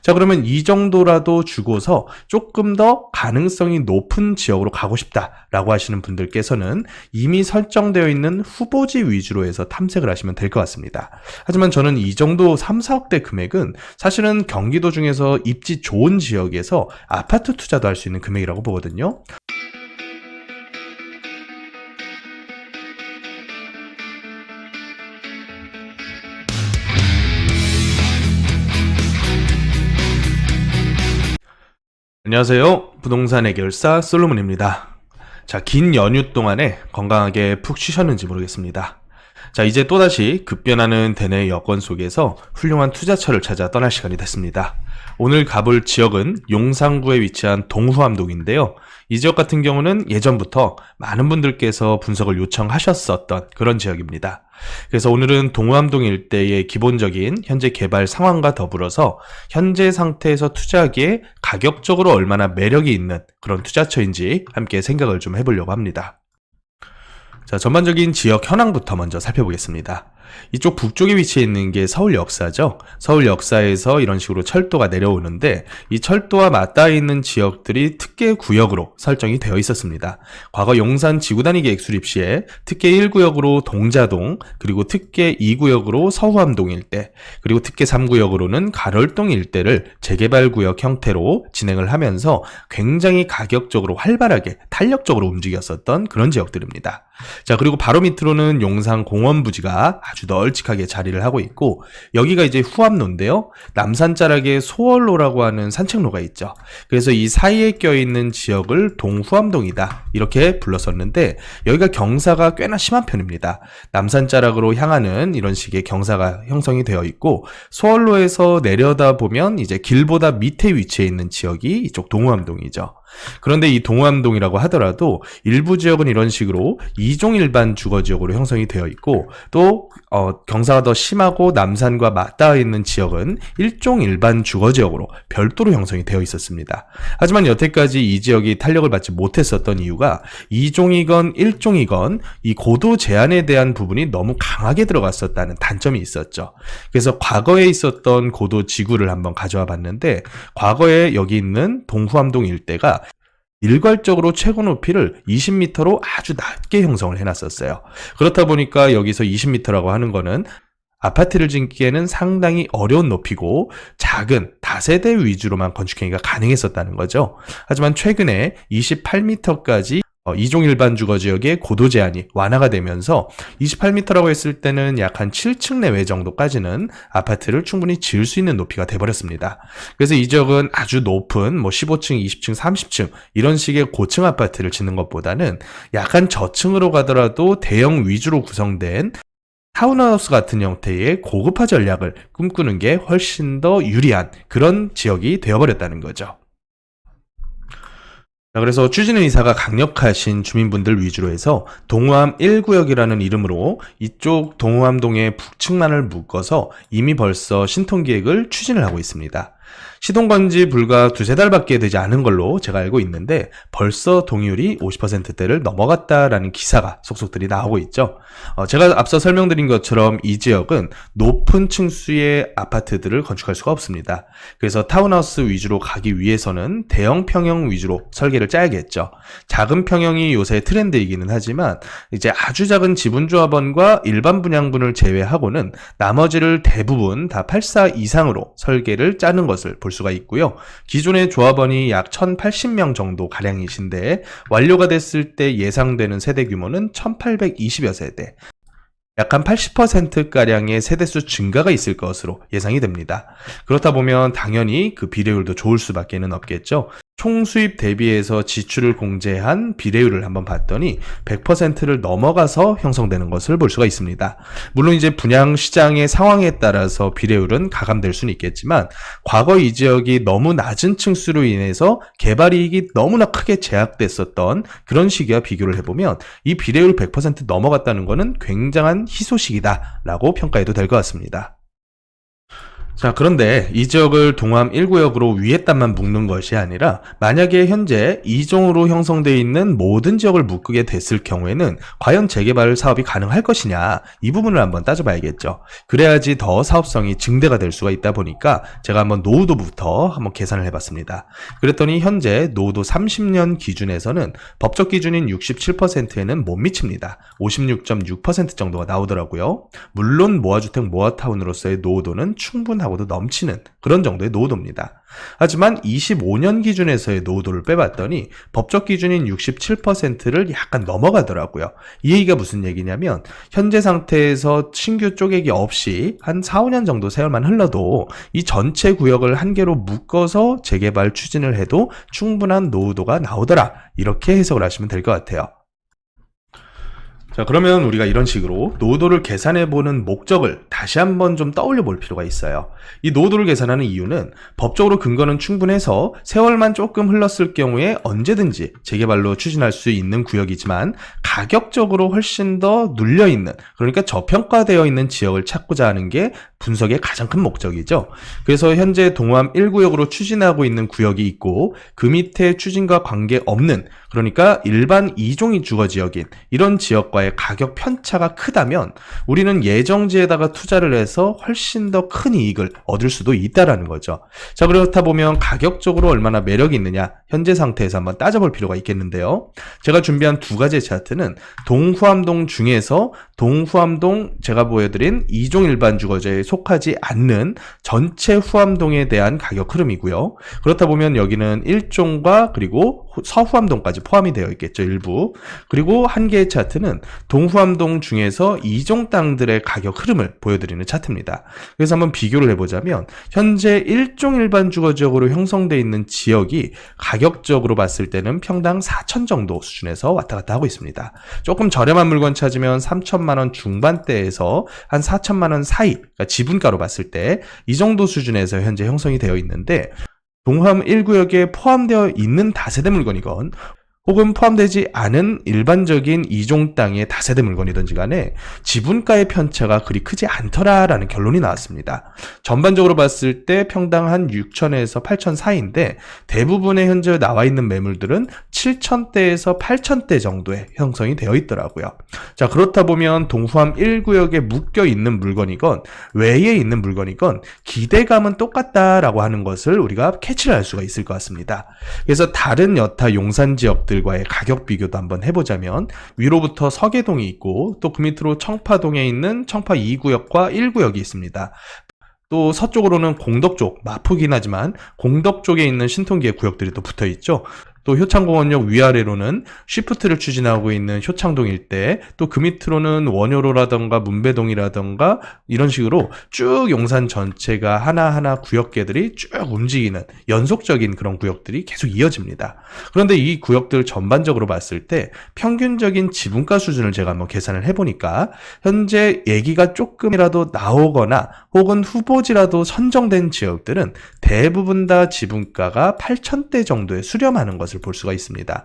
자, 그러면 이 정도라도 주고서 조금 더 가능성이 높은 지역으로 가고 싶다라고 하시는 분들께서는 이미 설정되어 있는 후보지 위주로 해서 탐색을 하시면 될 것 같습니다. 하지만 저는 이 정도 3, 4억대 금액은 사실은 경기도 중에서 입지 좋은 지역에서 아파트 투자도 할 수 있는 금액이라고 보거든요. 안녕하세요. 부동산 해결사 솔로몬입니다. 자, 긴 연휴 동안에 건강하게 푹 쉬셨는지 모르겠습니다. 자, 이제 또다시 급변하는 대내 여건 속에서 훌륭한 투자처를 찾아 떠날 시간이 됐습니다. 오늘 가볼 지역은 용산구에 위치한 동후암동인데요. 이 지역 같은 경우는 예전부터 많은 분들께서 분석을 요청하셨었던 그런 지역입니다. 그래서 오늘은 동후암동 일대의 기본적인 현재 개발 상황과 더불어서 현재 상태에서 투자하기에 가격적으로 얼마나 매력이 있는 그런 투자처인지 함께 생각을 좀 해보려고 합니다. 자, 전반적인 지역 현황부터 먼저 살펴보겠습니다. 이쪽 북쪽에 위치해 있는 게 서울역사죠. 서울역사에서 이런 식으로 철도가 내려오는데 이 철도와 맞닿아 있는 지역들이 특계 구역으로 설정이 되어 있었습니다. 과거 용산 지구단위 계획 수립 시에 특계 1구역으로 동자동, 그리고 특계 2구역으로 서후암동 일대, 그리고 특계 3구역으로는 가롤동 일대를 재개발구역 형태로 진행을 하면서 굉장히 가격적으로 활발하게 탄력적으로 움직였었던 그런 지역들입니다. 자, 그리고 바로 밑으로는 용산 공원부지가 아주 널찍하게 자리를 하고 있고, 여기가 이제 후암로인데요. 남산자락에 소월로라고 하는 산책로가 있죠. 그래서 이 사이에 껴있는 지역을 동후암동이다 이렇게 불렀었는데, 여기가 경사가 꽤나 심한 편입니다. 남산자락으로 향하는 이런 식의 경사가 형성이 되어 있고, 소월로에서 내려다보면 이제 길보다 밑에 위치해 있는 지역이 이쪽 동후암동이죠. 그런데 이 동후암동이라고 하더라도 일부 지역은 이런 식으로 2종 일반 주거지역으로 형성이 되어 있고, 또 경사가 더 심하고 남산과 맞닿아 있는 지역은 1종 일반 주거지역으로 별도로 형성이 되어 있었습니다. 하지만 여태까지 이 지역이 탄력을 받지 못했었던 이유가 2종이건 1종이건 이 고도 제한에 대한 부분이 너무 강하게 들어갔었다는 단점이 있었죠. 그래서 과거에 있었던 고도 지구를 한번 가져와 봤는데, 과거에 여기 있는 동후암동 일대가 일괄적으로 최고 높이를 20m로 아주 낮게 형성을 해놨었어요. 그렇다 보니까 여기서 20m라고 하는 거는 아파트를 짓기에는 상당히 어려운 높이고 작은 다세대 위주로만 건축행위가 가능했었다는 거죠. 하지만 최근에 28m까지 2종 일반 주거지역의 고도 제한이 완화가 되면서 28m라고 했을 때는 약 한 7층 내외 정도까지는 아파트를 충분히 지을 수 있는 높이가 돼버렸습니다. 그래서 이 지역은 아주 높은 15층, 20층, 30층 이런 식의 고층 아파트를 짓는 것보다는 약간 저층으로 가더라도 대형 위주로 구성된 타운하우스 같은 형태의 고급화 전략을 꿈꾸는 게 훨씬 더 유리한 그런 지역이 되어버렸다는 거죠. 그래서 추진의 의사가 강력하신 주민분들 위주로 해서 동후암 1구역이라는 이름으로 이쪽 동후암동의 북측만을 묶어서 이미 벌써 신통기획을 추진을 하고 있습니다. 시동건지 불과 두세 달밖에 되지 않은 걸로 제가 알고 있는데 벌써 동의율이 50%대를 넘어갔다라는 기사가 속속들이 나오고 있죠. 제가 앞서 설명드린 것처럼 이 지역은 높은 층수의 아파트들을 건축할 수가 없습니다. 그래서 타운하우스 위주로 가기 위해서는 대형 평형 위주로 설계를 짜야겠죠. 작은 평형이 요새 트렌드이기는 하지만 이제 아주 작은 지분조합원과 일반 분양분을 제외하고는 나머지를 대부분 다 8사 이상으로 설계를 짜는 것을 볼 수가 있고요. 기존의 조합원이 약 1080명 정도 가량이신데 완료가 됐을 때 예상되는 세대 규모는 1820여 세대. 약 한 80%가량의 세대수 증가가 있을 것으로 예상이 됩니다. 그렇다 보면 당연히 그 비례율도 좋을 수밖에 없겠죠. 총 수입 대비해서 지출을 공제한 비례율을 한번 봤더니 100%를 넘어가서 형성되는 것을 볼 수가 있습니다. 물론 이제 분양 시장의 상황에 따라서 비례율은 가감될 수는 있겠지만 과거 이 지역이 너무 낮은 층수로 인해서 개발 이익이 너무나 크게 제약됐었던 그런 시기와 비교를 해보면 이 비례율 100% 넘어갔다는 것은 굉장한 희소식이다라고 평가해도 될 것 같습니다. 자, 그런데 이 지역을 동암 1구역으로 위에 단만 묶는 것이 아니라 만약에 현재 2종으로 형성되어 있는 모든 지역을 묶게 됐을 경우에는 과연 재개발 사업이 가능할 것이냐, 이 부분을 한번 따져봐야겠죠. 그래야지 더 사업성이 증대가 될 수가 있다 보니까 제가 한번 노후도부터 한번 계산을 해봤습니다. 그랬더니 현재 노후도 30년 기준에서는 법적 기준인 67%에는 못 미칩니다. 56.6% 정도가 나오더라고요. 물론 모아주택 모아타운으로서의 노후도는 충분하고도 넘치는 그런 정도의 노후도입니다. 하지만 25년 기준에서의 노후도를 빼봤더니 법적 기준인 67%를 약간 넘어가더라고요. 이 얘기가 무슨 얘기냐면 현재 상태에서 신규 쪼개기 없이 한 4, 5년 정도 세월만 흘러도 이 전체 구역을 한 개로 묶어서 재개발 추진을 해도 충분한 노후도가 나오더라, 이렇게 해석을 하시면 될 것 같아요. 자, 그러면 우리가 이런 식으로 노후도를 계산해보는 목적을 다시 한번 좀 떠올려 볼 필요가 있어요. 이 노후도를 계산하는 이유는 법적으로 근거는 충분해서 세월만 조금 흘렀을 경우에 언제든지 재개발로 추진할 수 있는 구역이지만 가격적으로 훨씬 더 눌려있는, 그러니까 저평가되어 있는 지역을 찾고자 하는 게 분석의 가장 큰 목적이죠. 그래서 현재 동암 1구역으로 추진하고 있는 구역이 있고 그 밑에 추진과 관계없는, 그러니까 일반 2종이 주거지역인 이런 지역과의 가격 편차가 크다면 우리는 예정지에다가 투자를 해서 훨씬 더 큰 이익을 얻을 수도 있다라는 거죠. 자, 그렇다 보면 가격적으로 얼마나 매력이 있느냐, 현재 상태에서 한번 따져볼 필요가 있겠는데요. 제가 준비한 두 가지의 차트는 동후암동 중에서 동후암동 제가 보여드린 2종 일반 주거지에 속하지 않는 전체 후암동에 대한 가격 흐름이고요. 그렇다 보면 여기는 1종과 그리고 서후암동까지 포함이 되어 있겠죠, 일부. 그리고 한 개의 차트는 동후암동 중에서 2종 땅들의 가격 흐름을 보여드리는 차트입니다. 그래서 한번 비교를 해보자면 현재 1종 일반 주거지역으로 형성되어 있는 지역이 가격적으로 봤을 때는 평당 4천 정도 수준에서 왔다 갔다 하고 있습니다. 조금 저렴한 물건 찾으면 3천만 원 중반대에서 한 4천만 원 사이, 그러니까 지분가로 봤을 때 이 정도 수준에서 현재 형성이 되어 있는데, 동암 1구역에 포함되어 있는 다세대 물건이건 혹은 포함되지 않은 일반적인 2종 땅의 다세대 물건이든지 간에 지분가의 편차가 그리 크지 않더라라는 결론이 나왔습니다. 전반적으로 봤을 때 평당 한 6천에서 8천 사이인데 대부분의 현재 나와 있는 매물들은 7천대에서 8천대 정도의 형성이 되어 있더라고요. 자, 그렇다 보면 동후암 1구역에 묶여 있는 물건이건 외에 있는 물건이건 기대감은 똑같다라고 하는 것을 우리가 캐치를 할 수가 있을 것 같습니다. 그래서 다른 여타 용산 지역들 과의 가격 비교도 한번 해보자면 위로부터 서계동이 있고 또 그 밑으로 청파동에 있는 청파 2구역과 1구역이 있습니다. 또 서쪽으로는 공덕 쪽, 마포긴 하지만 공덕 쪽에 있는 신통기의 구역들이 또 붙어있죠. 또 효창공원역 위아래로는 쉬프트를 추진하고 있는 효창동 일대, 또 그 밑으로는 원효로라던가 문배동이라던가 이런 식으로 쭉 용산 전체가 하나하나 구역계들이 쭉 움직이는 연속적인 그런 구역들이 계속 이어집니다. 그런데 이 구역들 전반적으로 봤을 때 평균적인 지분가 수준을 제가 한번 계산을 해보니까 현재 얘기가 조금이라도 나오거나 혹은 후보지라도 선정된 지역들은 대부분 다 지분가가 8천대 정도에 수렴하는 것을 볼 수가 있습니다.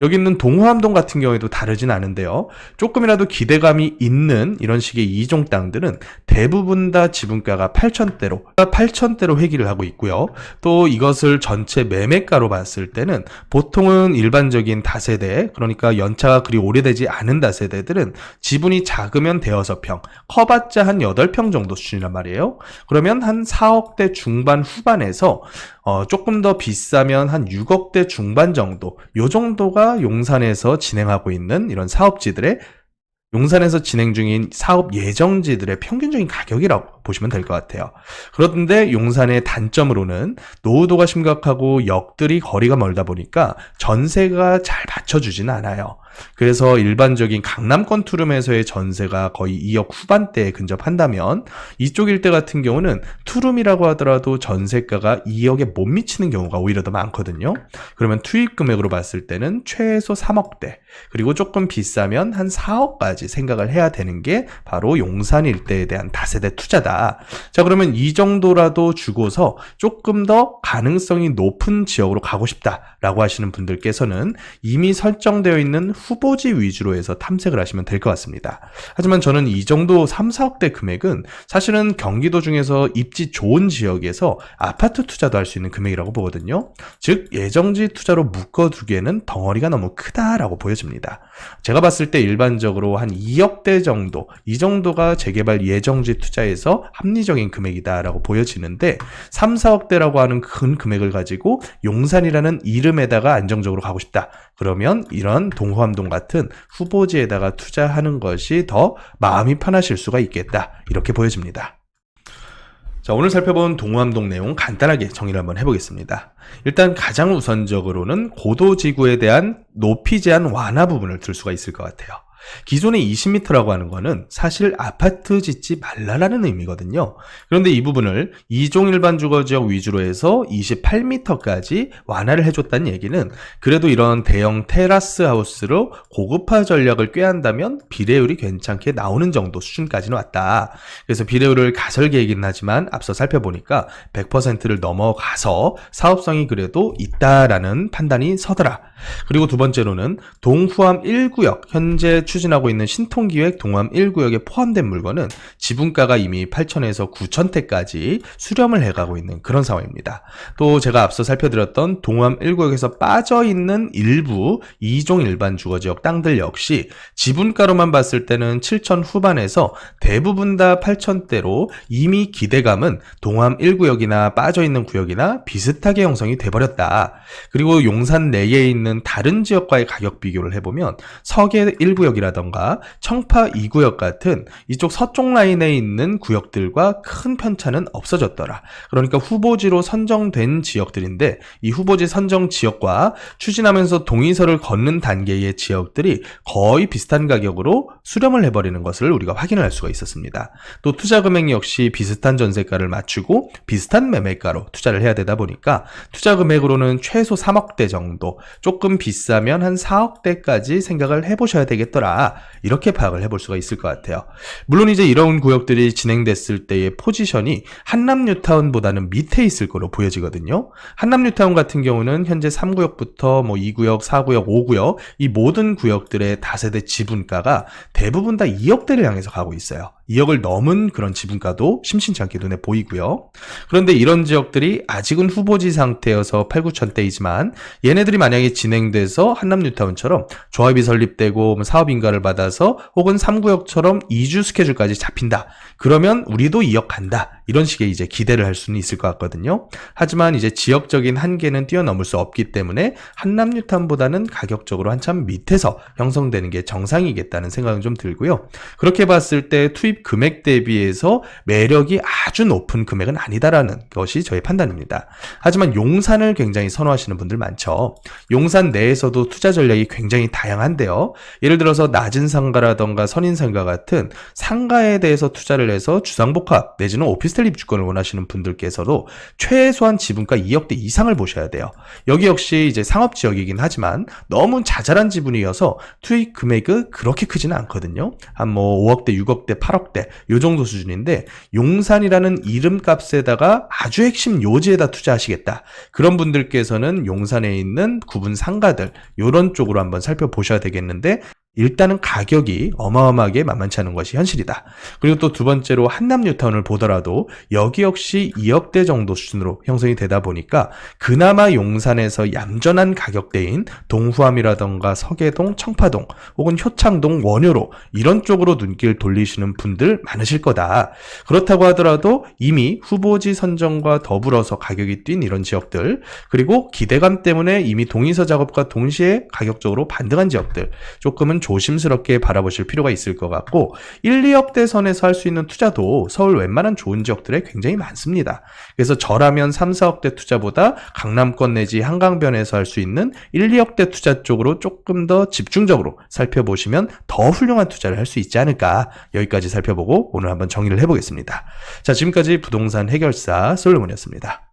여기 있는 동후암동 같은 경우에도 다르진 않은데요. 조금이라도 기대감이 있는 이런 식의 2종 땅들은 대부분 다 지분가가 8천대로 회귀를 하고 있고요. 또 이것을 전체 매매가로 봤을 때는 보통은 일반적인 다세대, 그러니까 연차가 그리 오래되지 않은 다세대들은 지분이 작으면 대여섯 평, 커봤자 한 8평 정도 수준이란 말이에요. 그러면 한 4억대 중반 후반에서 조금 더 비싸면 한 6억대 중반 정도, 요 정도가 용산에서 진행하고 있는 이런 사업지들의, 용산에서 진행 중인 사업 예정지들의 평균적인 가격이라고 보시면 될 것 같아요. 그런데 용산의 단점으로는 노후도가 심각하고 역들이 거리가 멀다 보니까 전세가 잘 받쳐주지는 않아요. 그래서 일반적인 강남권 투룸에서의 전세가 거의 2억 후반대에 근접한다면 이쪽 일대 같은 경우는 투룸이라고 하더라도 전세가가 2억에 못 미치는 경우가 오히려 더 많거든요. 그러면 투입 금액으로 봤을 때는 최소 3억대, 그리고 조금 비싸면 한 4억까지 생각을 해야 되는 게 바로 용산 일대에 대한 다세대 투자다, 크다. 자, 그러면 이 정도라도 주고서 조금 더 가능성이 높은 지역으로 가고 싶다라고 하시는 분들께서는 이미 설정되어 있는 후보지 위주로 해서 탐색을 하시면 될 것 같습니다. 하지만 저는 이 정도 3, 4억대 금액은 사실은 경기도 중에서 입지 좋은 지역에서 아파트 투자도 할 수 있는 금액이라고 보거든요. 즉 예정지 투자로 묶어두기에는 덩어리가 너무 크다라고 보여집니다. 제가 봤을 때 일반적으로 한 2억대 정도, 이 정도가 재개발 예정지 투자에서 합리적인 금액이다라고 보여지는데 3, 4억대라고 하는 큰 금액을 가지고 용산이라는 이름에다가 안정적으로 가고 싶다. 그러면 이런 동호암동 같은 후보지에다가 투자하는 것이 더 마음이 편하실 수가 있겠다. 이렇게 보여집니다. 자, 오늘 살펴본 동호암동 내용 간단하게 정리를 한번 해보겠습니다. 일단 가장 우선적으로는 고도지구에 대한 높이 제한 완화 부분을 들 수가 있을 것 같아요. 기존의 20m라고 하는 거는 사실 아파트 짓지 말라라는 의미거든요. 그런데 이 부분을 2종 일반 주거지역 위주로 해서 28m까지 완화를 해줬다는 얘기는 그래도 이런 대형 테라스 하우스로 고급화 전략을 꾀한다면 비례율이 괜찮게 나오는 정도 수준까지는 왔다. 그래서 비례율을 가설계획이긴 하지만 앞서 살펴보니까 100%를 넘어가서 사업성이 그래도 있다라는 판단이 서더라. 그리고 두 번째로는 동후암 1구역, 현재 추진하고 있는 신통기획 동호암 1구역에 포함된 물건은 지분가가 이미 8천에서 9천대까지 수렴을 해가고 있는 그런 상황입니다. 또 제가 앞서 살펴드렸던 동호암 1구역에서 빠져있는 일부 2종 일반 주거지역 땅들 역시 지분가로만 봤을 때는 7천 후반에서 대부분 다 8천대로 이미 기대감은 동호암 1구역이나 빠져있는 구역이나 비슷하게 형성이 돼버렸다. 그리고 용산 내에 있는 다른 지역과의 가격 비교를 해보면 서계 1구역이라던가 청파 2구역 같은 이쪽 서쪽 라인에 있는 구역들과 큰 편차는 없어졌더라. 그러니까 후보지로 선정된 지역들인데 이 후보지 선정 지역과 추진하면서 동의서를 걷는 단계의 지역들이 거의 비슷한 가격으로 수렴을 해버리는 것을 우리가 확인을 할 수가 있었습니다. 또 투자 금액 역시 비슷한 전세가를 맞추고 비슷한 매매가로 투자를 해야 되다 보니까 투자 금액으로는 최소 3억대 정도, 조금 비싸면 한 4억대까지 생각을 해보셔야 되겠더라. 이렇게 파악을 해볼 수가 있을 것 같아요. 물론 이제 이런 구역들이 진행됐을 때의 포지션이 한남뉴타운보다는 밑에 있을 거로 보여지거든요. 한남뉴타운 같은 경우는 현재 3구역부터 2구역, 4구역, 5구역 이 모든 구역들의 다세대 지분가가 대부분 다 2억대를 향해서 가고 있어요. 2억을 넘은 그런 지분가도 심심치 않게 눈에 보이고요. 그런데 이런 지역들이 아직은 후보지 상태여서 8, 9천대이지만 얘네들이 만약에 진행돼서 한남뉴타운처럼 조합이 설립되고 사업 인가를 받아서 혹은 3구역처럼 이주 스케줄까지 잡힌다. 그러면 우리도 2억 간다. 이런 식의 이제 기대를 할 수는 있을 것 같거든요. 하지만 이제 지역적인 한계는 뛰어넘을 수 없기 때문에 한남뉴타운보다는 가격적으로 한참 밑에서 형성되는 게 정상이겠다는 생각은 좀 들고요. 그렇게 봤을 때 투입 금액 대비해서 매력이 아주 높은 금액은 아니다라는 것이 저의 판단입니다. 하지만 용산을 굉장히 선호하시는 분들 많죠. 용산 내에서도 투자 전략이 굉장히 다양한데요. 예를 들어서 낮은 상가라던가 선인 상가 같은 상가에 대해서 투자를 해서 주상복합 내지는 오피스텔 입주권을 원하시는 분들께서도 최소한 지분가 2억대 이상을 보셔야 돼요. 여기 역시 이제 상업지역이긴 하지만 너무 자잘한 지분이어서 투입 금액이 그렇게 크지는 않거든요. 한 5억대, 6억대, 8억대 요 정도 수준인데 용산이라는 이름값에다가 아주 핵심 요지에다 투자하시겠다. 그런 분들께서는 용산에 있는 구분 상가들 요런 쪽으로 한번 살펴보셔야 되겠는데 일단은 가격이 어마어마하게 만만치 않은 것이 현실이다. 그리고 또 두 번째로 한남뉴타운을 보더라도 여기 역시 2억대 정도 수준으로 형성이 되다 보니까 그나마 용산에서 얌전한 가격대인 동후암이라던가 서계동, 청파동 혹은 효창동, 원효로 이런 쪽으로 눈길 돌리시는 분들 많으실 거다. 그렇다고 하더라도 이미 후보지 선정과 더불어서 가격이 뛴 이런 지역들 그리고 기대감 때문에 이미 동의서 작업과 동시에 가격적으로 반등한 지역들 조금은 조심스럽게 바라보실 필요가 있을 것 같고 1, 2억대 선에서 할 수 있는 투자도 서울 웬만한 좋은 지역들에 굉장히 많습니다. 그래서 저라면 3, 4억대 투자보다 강남권 내지 한강변에서 할 수 있는 1, 2억대 투자 쪽으로 조금 더 집중적으로 살펴보시면 더 훌륭한 투자를 할 수 있지 않을까. 여기까지 살펴보고 오늘 한번 정리를 해보겠습니다. 자, 지금까지 부동산 해결사 솔로몬이었습니다.